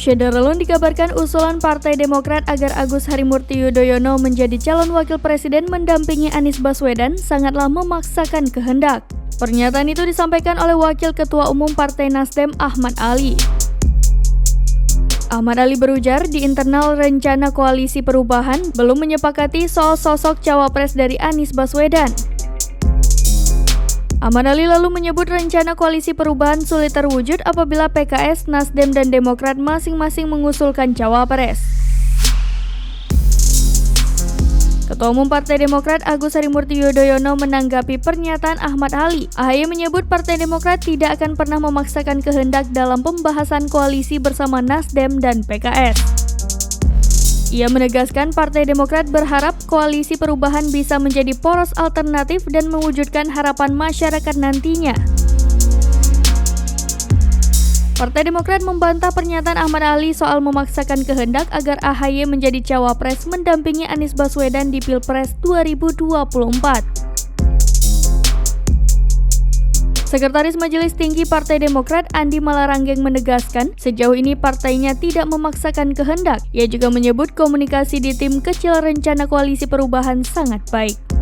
Syederlun dikabarkan usulan Partai Demokrat agar Agus Harimurti Yudhoyono menjadi calon wakil presiden mendampingi Anies Baswedan sangatlah memaksakan kehendak. Pernyataan itu disampaikan oleh Wakil Ketua Umum Partai Nasdem Ahmad Ali. Ahmad Ali berujar di internal rencana koalisi perubahan belum menyepakati soal sosok cawapres dari Anies Baswedan. Ahmad Ali lalu menyebut rencana koalisi perubahan sulit terwujud apabila PKS, Nasdem, dan Demokrat masing-masing mengusulkan cawapres. Ketua Umum Partai Demokrat Agus Harimurti Yudhoyono menanggapi pernyataan Ahmad Ali. AHY menyebut Partai Demokrat tidak akan pernah memaksakan kehendak dalam pembahasan koalisi bersama Nasdem dan PKS. Ia menegaskan Partai Demokrat berharap koalisi perubahan bisa menjadi poros alternatif dan mewujudkan harapan masyarakat nantinya. Partai Demokrat membantah pernyataan Ahmad Ali soal memaksakan kehendak agar AHY menjadi cawapres mendampingi Anies Baswedan di Pilpres 2024. Sekretaris Majelis Tinggi Partai Demokrat Andi Malaranggeng menegaskan sejauh ini partainya tidak memaksakan kehendak. Ia juga menyebut komunikasi di tim kecil rencana koalisi perubahan sangat baik.